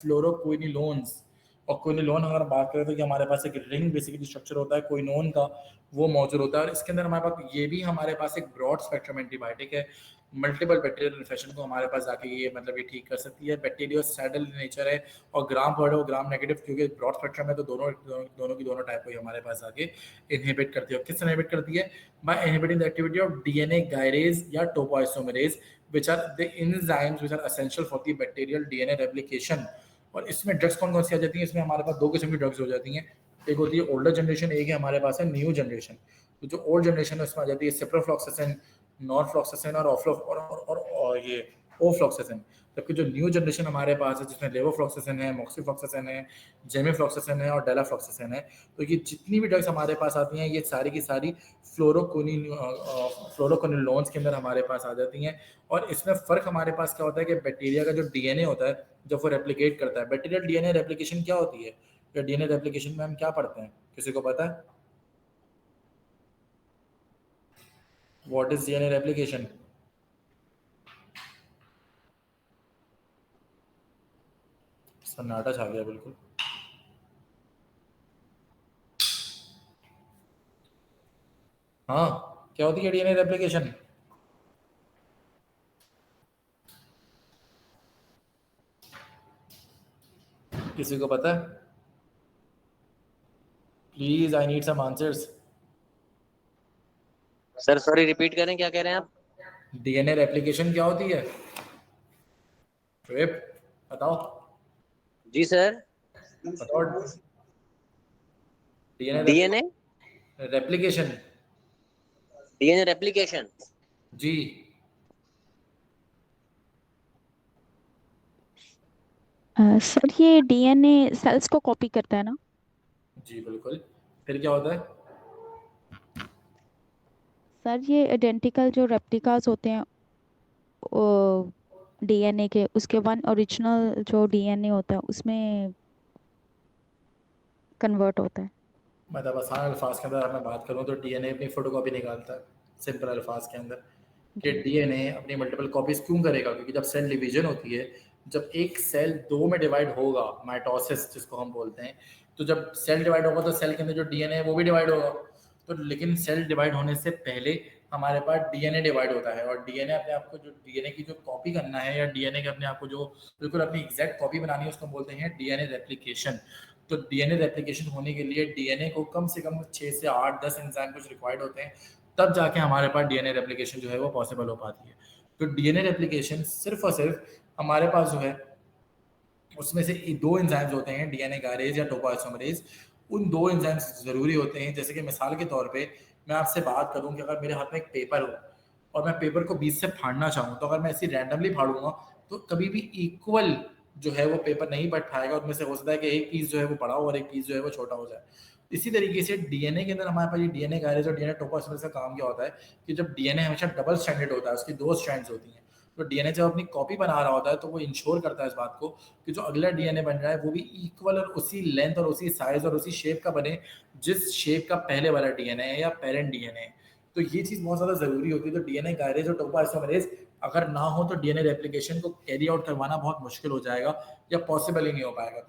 Fluoroquinolones. और quinolone अगर बात करें तो कि हमारे पास एक रिंग बेसिकली स्ट्रक्चर होता है क्विनोन का, वो मौजूद होता है। और इसके अंदर हमारे पास ये भी हमारे पास एक ब्रॉड स्पेक्ट्रम एंटीबायोटिक है, मल्टीपल बैक्टीरियल इन्फेक्शन को हमारे पास जाके ये मतलब ये ठीक कर सकती है। बैक्टीरियोसाइडल नेचर है और ग्राम वर्ड और ग्राम नेगेटिव, क्योंकि ब्रॉड स्पेक्ट्रम है तो दोनों की दोनों टाइप को हमारे पास आके इनहिबिट करती है। किस इनहिबिट करती है? By inhibiting the activity of DNA gyrase या topoisomerase which are the enzymes which are essential for the bacterial DNA replication। और इसमें ड्रग्स कौन कौन सी आ जाती हैं? इसमें हमारे पास दो किस्म की ड्रग्स हो जाती हैं, एक होती है ओल्डर जनरेशन, एक है हमारे पास है न्यू जनरेशन। तो जो ओल्ड जनरेशन है उसमें आ जाती है सिप्रोफ्लॉक्सासिन, नॉरफ्लॉक्सासिन और ये ओफ्लॉक्सासिन। जबकि जो न्यू जनरेशन हमारे पास है जिसमें लेवोफ्लॉक्सासिन है, मॉक्सीफ्लॉक्सासिन है, जेमिफ्लॉक्सासिन है और डेलाफ्लॉक्सासिन है। तो ये जितनी भी ड्रग्स हमारे पास आती हैं ये सारी की सारी फ्लोरोक्विनोलोन्स के अंदर हमारे पास आ जाती हैं। और इसमें फ़र्क हमारे पास क्या होता है कि बैक्टीरिया का जो डीएनए होता है जब वो रेप्लिकेट करता है, बैक्टीरियल डीएनए रेप्लिकेशन क्या होती है? या डीएनए रेप्लिकेशन में हम क्या पढ़ते हैं, किसी को पता है? What is DNA replication? सन्नाटा छा गया बिल्कुल। हाँ, क्या होती है डीएनए रेप्लिकेशन? किसी को पता है? Please I need some answers. Sir sorry repeat करें, क्या कह रहे हैं आप? डीएनए रेप्लिकेशन क्या होती है? ट्रिप बताओ। जी सर। बताओ। DNA replication. DNA replication. जी सर ये डीएनए सेल्स को कॉपी करता है ना? जी बिल्कुल। फिर क्या होता है? सर ये आइडेंटिकल जो रेप्लिकास होते हैं डीएनए के, उसके वन ओरिजिनल जो डीएनए होता है उसमें कन्वर्ट होता है। मतलब आसान अल्फाज के अंदर मैं बात करूँ तो डीएनए अपनी फोटोकॉपी निकालता है, सिंपल अल्फाज के अंदर कि डीएनए अपनी मल्टीपल कॉपीज क्यों करेगा? क्योंकि जब सेल डिवीजन होती है, जब एक सेल दो में डिवाइड होगा, माइटोसिस जिसको हम बोलते हैं, तो जब सेल डिवाइड होगा तो सेल के अंदर जो डीएनए है वो भी डिवाइड होगा। तो लेकिन सेल डिवाइड होने से पहले हमारे पास डीएनए डिवाइड होता है, और डीएनए अपने आप को जो डीएनए की जो कॉपी करना है या डीएनए के अपने आप को जो बिल्कुल अपनी एग्जैक्ट कॉपी बनानी है उसको बोलते हैं डीएनए रेप्लिकेशन। तो डीएनए रेप्लिकेशन होने के लिए डीएनए को कम से कम 6 से 8 10 एंजाइम कुछ रिक्वायर्ड होते हैं, तब जाके हमारे पास डीएनए रेप्लिकेशन जो है वो पॉसिबल हो पाती है। तो डीएनए रेप्लिकेशन सिर्फ और सिर्फ हमारे पास जो है उसमें से दो एंजाइम्स होते हैं, डीएनए गायरेज या टोपोआइसोमरेज। उन दो एंजाइम्स जरूरी होते हैं। जैसे कि मिसाल के तौर पे मैं आपसे बात करूं कि अगर मेरे हाथ में एक पेपर हो और मैं पेपर को बीच से फाड़ना चाहूँ, तो अगर मैं ऐसे रैंडमली फाड़ूंगा तो कभी भी इक्वल जो है वो पेपर नहीं बढ़ पाएगा। उसमें से हो सकता है कि एक पीस जो है वो बड़ा हो और एक पीस जो है वो छोटा हो जाए। इसी तरीके से डीएनए के अंदर हमारे पास ये डीएनए गायरेज और डीएनए टोपोआइसोमरेज का काम क्या होता है कि जब डीएनए हमेशा डबल स्ट्रैंडेड होता है, उसकी दो स्ट्रैंड्स होती हैं, तो डीएनए जब अपनी कॉपी बना रहा होता है तो वो इंश्योर करता है इस बात को कि जो अगला डीएनए बन रहा है वो भी इक्वल और उसी लेंथ और उसी साइज और उसी शेप का बने जिस शेप का पहले वाला डीएनए है या पेरेंट डीएनए है। तो ये चीज़ बहुत ज़्यादा ज़रूरी होती है। तो डीएनए गायरेज और टोपोआइसोमरेज अगर ना हो तो डीएनए रेप्लिकेशन को कैरी आउट करवाना बहुत मुश्किल हो जाएगा या पॉसिबल ही नहीं हो पाएगा।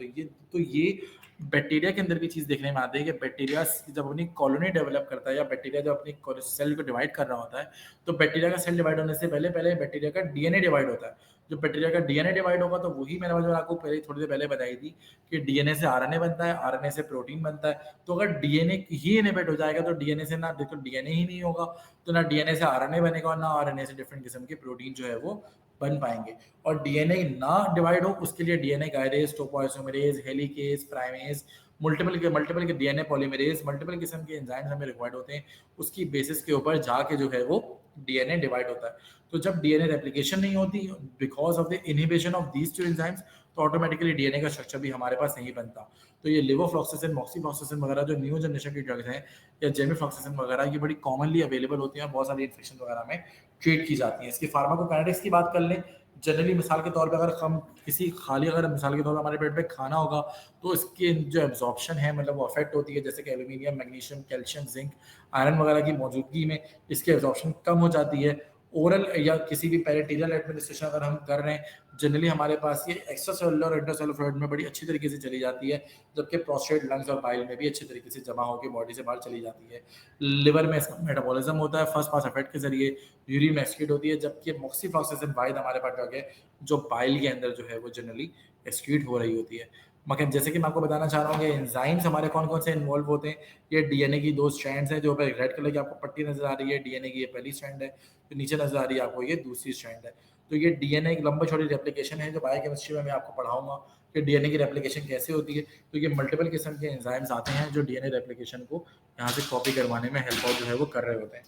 तो ये बैक्टीरिया के अंदर भी चीज़ देखने में आती है कि बैक्टीरिया जब अपनी कॉलोनी डेवलप करता है या बैक्टीरिया जब अपनी सेल को डिवाइड कर रहा होता है, तो बैक्टीरिया का सेल डिवाइड होने से पहले पहले बैक्टीरिया का डीएनए डिवाइड होता है। जब बैक्टीरिया का डीएनए डिवाइड होगा तो वही मैंने आपको पहले थोड़ी देर पहले बताई थी कि डीएनए से आरएनए बनता है, आरएनए से प्रोटीन बनता है। तो अगर डीएनए ही इनहिबिट हो जाएगा तो डीएनए से ना देखो डीएनए ही नहीं होगा, तो ना डीएनए से आरएनए बनेगा और ना आरएनए से डिफरेंट किस्म के प्रोटीन जो है वो बन पाएंगे। और डीएनए ना डिवाइड हो उसके लिए DNA gyrase, topoisomerase, helicase, primase, multiple के डीएनए पॉलीमरेज, मल्टीपल किस्म के एंजाइम्स हमें रिक्वायर्ड होते हैं। उसकी बेसिस के ऊपर जाके जो है वो डीएनए डिवाइड होता है। तो जब डीएनए रेप्लिकेशन नहीं होती because of the inhibition of these two enzymes, तो ऑटोमेटिकली डीएनए का स्ट्रक्चर भी हमारे पास नहीं बनता। तो ये लेवोफ्लॉक्सासिन, मॉक्सीफ्लॉक्सासिन वगैरह जो न्यू जनरेशन की ड्रग्स हैं या जेमिफ्लॉक्सासिन वगैरह, ये बड़ी कॉमनली अवेलेबल होती हैं और बहुत सारी इन्फेक्शन वगैरह में ट्रीट की जाती हैं। इसकी फार्माकोकाइनेटिक्स की बात कर लें, जनरली मिसाल के तौर पे अगर हम किसी खाली अगर मिसाल के तौर पे हमारे पेट में खाना होगा तो इसके जो एब्जॉर्प्शन है मतलब वो अफेक्ट होती है। जैसे कि aluminium, magnesium, calcium, zinc, iron वगैरह की मौजूदगी में इसकी एब्जॉर्प्शन कम हो जाती है। ओरल या किसी भी पेरिटोनियल एडमिनिस्ट्रेशन अगर हम कर रहे हैं, जनरली हमारे पास ये एक्स्ट्रा सेलुलर और इंट्रासेलुलर फ्लूइड में बड़ी अच्छी तरीके से चली जाती है, जबकि प्रोस्टेट, लंग्स और बाइल में भी अच्छी तरीके से जमा होकर बॉडी से बाहर चली जाती है। लिवर में इसका मेटाबॉलिज्म होता है फर्स्ट पास इफेक्ट के जरिए, यूरिन में एक्सक्रीट होती है, जबकि मॉक्सीफ्लॉक्सासिन वाहिद हमारे पास ड्रग है जो बाइल के अंदर जो है वो जनरली एक्सक्रीट हो रही होती है। मगर जैसे कि मैं आपको बताना चाह रहा हूँ कि एंजाइम्स हमारे कौन कौन से इन्वॉल्व होते हैं। ये डीएनए की 2 स्ट्रैंड्स हैं, जो रेड कलर की आपको पट्टी नजर आ रही है, डीएनए की ये पहली स्ट्रैंड है, जो नीचे नजर आ रही है आपको ये दूसरी स्ट्रैंड है। तो ये डीएनए एक लंबा छोटी रेप्लिकेशन है, जो बायोकेमिस्ट्री में मैं आपको पढ़ाऊंगा कि डीएनए की रेप्लिकेशन कैसे होती है। तो ये मल्टीपल किस्म के एंजाइम्स आते हैं जो डीएनए रेप्लिकेशन को यहाँ से कॉपी करवाने में हेल्प आउट जो है वो कर रहे होते हैं।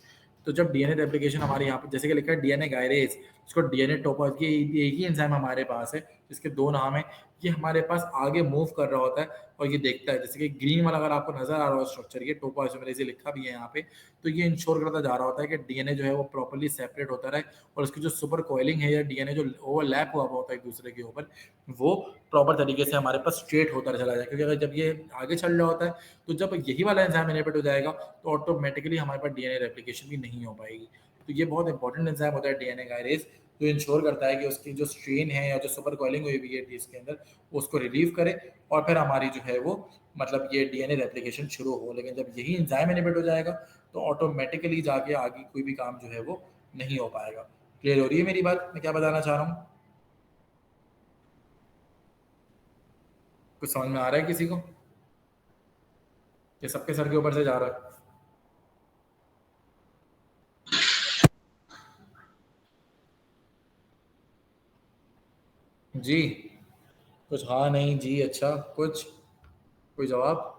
तो जब डीएनए रेप्लिकेशन हमारे यहाँ पे जैसे कि लिखा है डीएनए गायरेज, इसको डीएनए टोपोज की एक ही एंजाइम हमारे पास है, जिसके 2 नाम है। ये हमारे पास आगे मूव कर रहा होता है और ये देखता है, जैसे कि ग्रीन वाला अगर आपको नजर आ रहा हो स्ट्रक्चर, ये टोपोइसोमेरेज लिखा भी है यहाँ पे। तो ये इंश्योर करता जा रहा होता है कि डीएनए जो है वो प्रॉपर्ली सेपरेट होता रहे और उसकी जो सुपर कोइलिंग है या डीएनए जो ओवरलैप हुआ होता है एक दूसरे के ऊपर, वो प्रॉपर तरीके से हमारे पास स्ट्रेट होता चला जाए। क्योंकि अगर जब ये आगे चल रहा होता है, तो जब यही वाला एंजाइम इनहिबिट हो जाएगा तो ऑटोमेटिकली हमारे पास डीएनए रेप्लिकेशन भी नहीं हो पाएगी। तो ये बहुत इंपॉर्टेंट एंजाइम होता है डीएनए गायरेज, जो इंश्योर करता है कि उसकी जो स्ट्रेन है या जो सुपर कॉइलिंग हुई हुई है इसके अंदर, वो उसको रिलीव करे और फिर हमारी जो है वो मतलब ये डीएनए रेप्लिकेशन शुरू हो। लेकिन जब यही एंजाइम इनहिबिट हो जाएगा तो ऑटोमेटिकली जाके आगे कोई भी काम जो है वो नहीं हो पाएगा। क्लियर हो रही है मेरी बात, मैं क्या बताना चाह रहा हूँ? कुछ समझ में आ रहा है किसी को? ये सबके सर के ऊपर से जा रहा है? जी कुछ हाँ नहीं जी अच्छा कुछ कोई जवाब?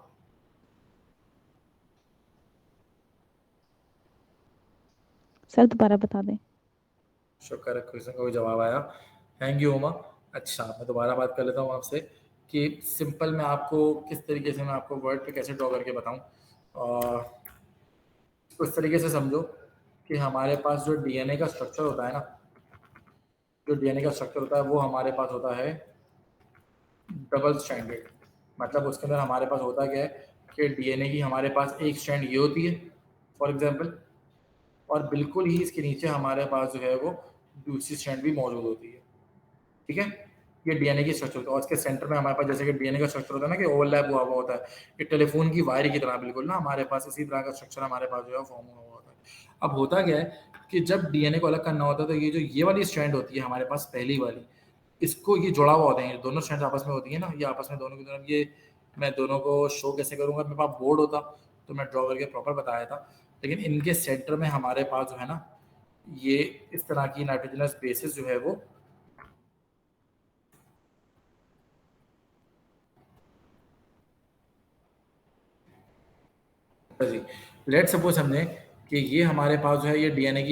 सर दोबारा बता दें। शुक्र है क्वेश्चन का कोई जवाब आया। Thank you Uma. अच्छा मैं दोबारा बात कर लेता हूँ आपसे कि सिंपल मैं आपको किस तरीके से मैं आपको वर्ड पे कैसे ड्रॉ करके बताऊँ। उस तरीके से समझो कि हमारे पास जो डीएनए का स्ट्रक्चर होता है ना, जो डीएनए का स्ट्रक्चर होता है वो हमारे पास होता है डबल स्ट्रैंडेड। मतलब उसके अंदर हमारे पास होता क्या है कि डीएनए की हमारे पास एक स्ट्रैंड ये होती है फॉर एग्जांपल, और बिल्कुल ही इसके नीचे हमारे पास जो है वो दूसरी स्ट्रैंड भी मौजूद होती है। ठीक है, ये डीएनए की स्ट्रक्चर होता है और इसके सेंटर में हमारे पास जैसे कि डीएनए का स्ट्रक्चर होता है ना कि ओवरलैप हुआ हुआ होता है, ये टेलीफोन की वायर की तरह बिल्कुल ना हमारे पास इसी तरह का स्ट्रक्चर हमारे पास जो है फॉर्म हुआ होता है। अब होता क्या है कि जब डीएनए को अलग करना होता है तो ये जो ये वाली स्ट्रैंड होती है हमारे पास पहली वाली, इसको ये जुड़ा हुआ होता है, ये दोनों स्ट्रैंड आपस में होती है ना, ये आपस में दोनों की तरफ ये मैं दोनों को शो कैसे करूंगा, मेरे पास बोर्ड होता तो मैं ड्रॉ करके प्रॉपर बताया था। लेकिन इनके सेंटर में हमारे पास जो है ना ये इस तरह की नाइट्रोजनस बेसिस जो है वो जी लेट सपोज हमने कि ये हमारे पास जो है ये डीएनए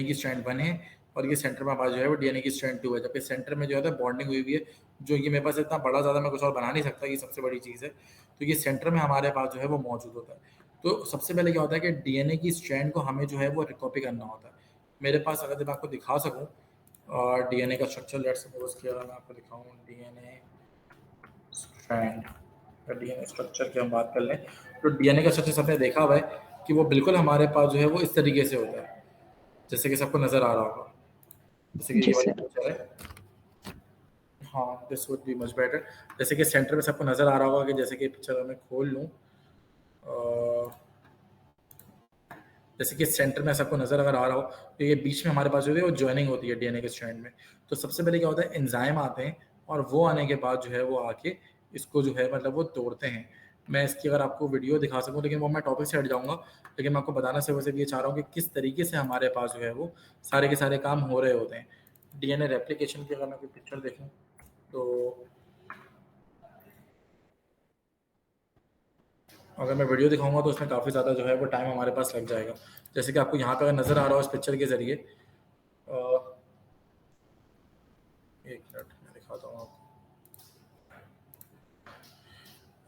की स्ट्रैंड 1 है और ये सेंटर में पास जो है वो डीएनए की स्ट्रैंड 2 है, जबकि सेंटर में जो है बॉन्डिंग हुई हुई है, जो ये मेरे पास इतना बड़ा ज़्यादा मैं कुछ और बना नहीं सकता, ये सबसे बड़ी चीज़ है। तो ये सेंटर में हमारे पास जो है वो मौजूद होता है। तो सबसे पहले क्या होता है कि डीएनए की स्ट्रैंड को हमें जो है वो रिकॉपी करना होता है। मेरे पास अगर मैं आपको दिखा सकूँ और डीएनए का स्ट्रक्चर लेट सपोज किया मैं आपको दिखाऊँ डीएनए स्ट्रैंड, डीएनए स्ट्रक्चर की हम बात कर लें तो डीएनए का स्ट्रक्चर सबने देखा हुआ है कि वो बिल्कुल हमारे पास जो है वो इस तरीके से होता है, जैसे कि सबको नजर आ रहा होगा, जैसे कि जी ये वाली सर। पिक्चर है। हाँ this would be much better. जैसे कि सेंटर में सबको नजर आ रहा होगा कि जैसे कि पिक्चर मैं खोल लूँ, जैसे कि सेंटर में सबको नजर अगर आ रहा हो तो ये बीच में हमारे पास जो है वो ज्वाइनिंग होती है डीएनए के स्ट्रैंड में। तो सबसे पहले क्या होता है एंजाइम आते हैं और वो आने के बाद जो है वो आके इसको जो है मतलब वो तोड़ते हैं। मैं इसकी अगर आपको वीडियो दिखा सकूं लेकिन वो मैं टॉपिक से हट जाऊंगा, लेकिन मैं आपको बताना सिर्फ ये चाह रहा हूँ कि किस तरीके से हमारे पास जो है वो सारे के सारे काम हो रहे होते हैं। डीएनए रेप्लिकेशन की अगर मैं कोई पिक्चर देखूँ तो अगर मैं वीडियो दिखाऊंगा तो उसमें काफ़ी ज़्यादा जो है वो टाइम हमारे पास लग जाएगा। जैसे कि आपको यहाँ पे अगर नज़र आ रहा हो इस पिक्चर के ज़रिए, एक मिनट मैं दिखाता हूँ आपको।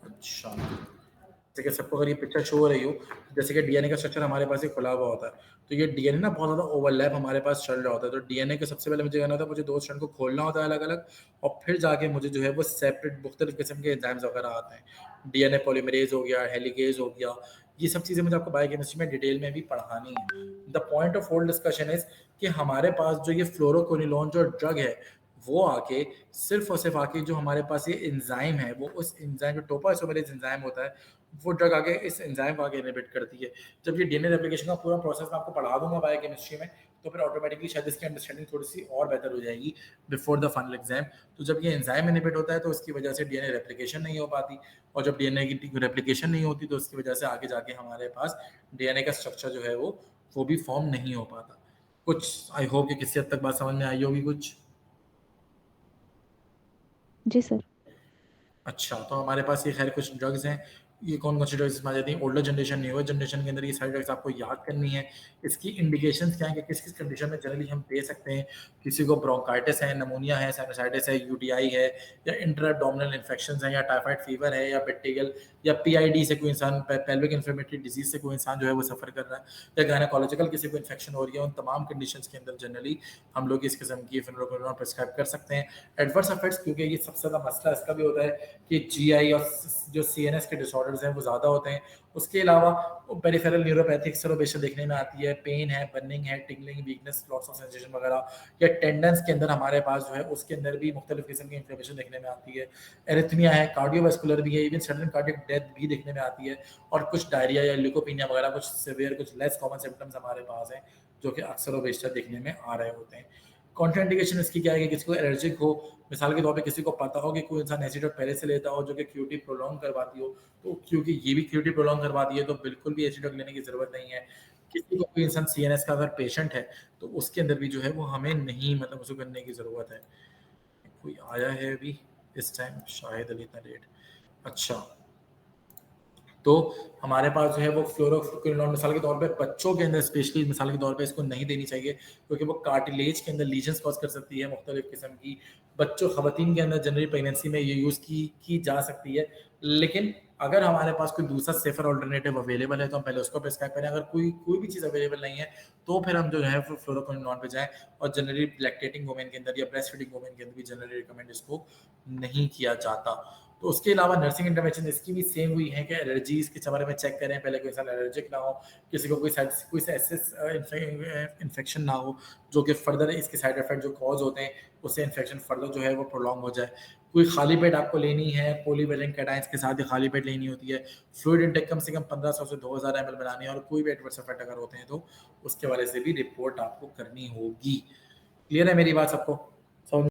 अच्छा जैसे कि सबको अगर ये पिक्चर शो हो रही हो, जैसे कि डीएनए का स्ट्रक्चर हमारे पास ही खुला हुआ होता है, तो ये डीएनए ना बहुत ज़्यादा ओवरलैप हमारे पास चल रहा होता है। तो डीएनए के सबसे पहले मुझे करना होता है, मुझे 2 स्ट्रैंड को खोलना होता है अलग-अलग और फिर जाके मुझे जो है वो सेपरेट मुख्तलिफ किस्म के एंजाइम्स वगैरह आते हैं। डीएनए पॉलीमरेज़ हो गया, हेलिकेज़ हो गया ये सब चीज़ें मुझे आपको बायोकेमिस्ट्री में डिटेल में भी पढ़ानी है। The point of whole discussion is कि हमारे पास जो ये फ्लोरोक्विनोलोन जो ड्रग है वो आके सिर्फ और सिर्फ आके जो हमारे पास ये एंजाइम है वो उस एंजाइम जो टोपोइसोमेरेज एंजाइम होता है वो ड्रग आगे इस एंजाइम को आगे इनहिबिट करती है। जब ये डीएनए रेप्लिकेशन का पूरा प्रोसेस मैं आपको पढ़ा दूंगा बायोकेमिस्ट्री में तो फिर ऑटोमेटिकली शायद इसकी अंडरस्टैंडिंग थोड़ी सी और बेहतर हो जाएगी बिफोर द फाइनल एग्जाम। तो जब ये एंजाइम इनहिबिट होता है तो उसकी वजह से डीएनए रेप्लिकेशन नहीं हो पाती, और जब डीएनए की रेप्लिकेशन नहीं होती तो उसकी वजह से आगे जाके हमारे पास डीएनए का स्ट्रक्चर जो है वो भी फॉर्म नहीं हो पाता। कुछ आई होप कि किसी हद तक बात समझ में आई होगी कुछ। जी सर। अच्छा, तो हमारे पास ये खैर कुछ ड्रग्स हैं। ये कौन-कौन सी ड्रग्स इसमें आ जाती हैं? ओल्डर जनरेशन, न्यूअर जनरेशन के अंदर ये सारी ड्रग्स आपको याद करनी है। इसकी इंडिकेशंस क्या हैं कि किस-किस कंडीशन में जनरली हम दे सकते हैं। किसी को ब्रोंकाइटिस है, निमोनिया है, साइनसाइटिस है, यूटीआई है, या इंट्रा एब्डोमिनल इन्फेक्शंस हैं, या टाइफाइड फीवर है, या पेट्रियल, या पीआईडी से कोई इंसान पेल्विक इन्फ्लेमेटरी डिजीज से कोई इंसान जो है वो सफ़र कर रहा है, या गायनेकोलॉजिकल किसी को इन्फेक्शन हो रही है। उन तमाम कंडीशंस के अंदर जनरली हम लोग इस किस्म की फेनोलोक्विनोलोन प्रिस्क्राइब कर सकते हैं। एडवर्स इफेक्ट्स, क्योंकि ये सबसे ज़्यादा मसला इसका भी होता है कि जीआई और जो सीएनएस के डिसऑर्डर्स हैं वो ज़्यादा होते हैं। उसके अलावा पेरिफेरल न्यूरोपैथिक एक्सरोबेशन देखने में आती है, पेन है, बर्निंग है, tingling, weakness, loss of sensation वगैरह, या टेंडेंस के अंदर हमारे पास जो है उसके अंदर भी मुख्तलिफ किस्म की इन्फ्लेमेशन देखने में आती है। एरिथमिया है, कार्डियोवास्कुलर भी है, इवन सडन कार्डियक डेथ भी देखने में आती है, और कुछ डायरिया या ल्यूकोपीनिया वगैरह कुछ सिवियर कुछ लेस कॉमन सिम्टम्स हमारे पास हैं जो कि अक्सर और बेशतर देखने में आ रहे होते हैं। कॉन्ट्राइंडिकेशन इसकी क्या है कि किसी को एलर्जिक हो, मिसाल के तौर पे किसी को पता हो कि कोई इंसान एसिडोट पहले से लेता हो जो कि क्यूटी प्रोलॉन्ग करवाती हो, तो क्योंकि ये भी क्यूटी प्रोलॉन्ग करवाती है तो बिल्कुल भी एसिडोट लेने की ज़रूरत नहीं है। किसी को कोई इंसान सीएनएस का अगर पेशेंट है तो उसके अंदर भी जो है वो हमें नहीं मतलब उसको करने की ज़रूरत है। कोई आया है अभी इस टाइम? शाहिद अली इतना लेट। अच्छा, तो हमारे पास जो है वो फ्लोरोक्विनोलोन मिसाल के तौर पे बच्चों के अंदर स्पेशली मिसाल के तौर पे इसको नहीं देनी चाहिए क्योंकि वो कार्टिलेज के अंदर लीजन्स कॉज कर सकती है मुख्तलिफ किस्म की। बच्चों खवातीन के अंदर जनरली प्रेगनेंसी में ये यूज़ की जा सकती है, लेकिन अगर हमारे पास कोई दूसरा सेफर ऑल्टरनेटिव अवेलेबल है तो हम पहले उसको प्रिस्क्राइब करें। अगर कोई भी चीज़ अवेलेबल नहीं है तो फिर हम जो है फ्लोरोक्विनोलोन पे जाएं, और जनरली लैक्टेटिंग वुमेन के अंदर या ब्रेस्ट फीडिंग वुमेन के अंदर भी जनरली रिकमेंड इसको नहीं किया जाता। तो उसके अलावा नर्सिंग इंटरवेंशन इसकी भी सेम हुई है कि एलर्जीज के बारे में चेक करें पहले, कोई इंसान एलर्जिक ना हो, किसी को कोई एसिस इन्फेक्शन ना हो जो कि फर्दर इसके साइड इफेक्ट जो कॉज होते हैं उससे इन्फेक्शन फर्दर जो है वो प्रोलॉन्ग हो जाए। कोई खाली पेट आपको लेनी है, पॉलीवेलेंट कैटाइंस के साथ ही खाली पेट लेनी होती है। फ्लूइड इंटेक कम से कम 1500 से 2000 ml बनानी है, और कोई भी एडवर्स इफेक्ट अगर होते हैं तो उसके वाले से भी रिपोर्ट आपको करनी होगी। क्लियर है मेरी बात सबको?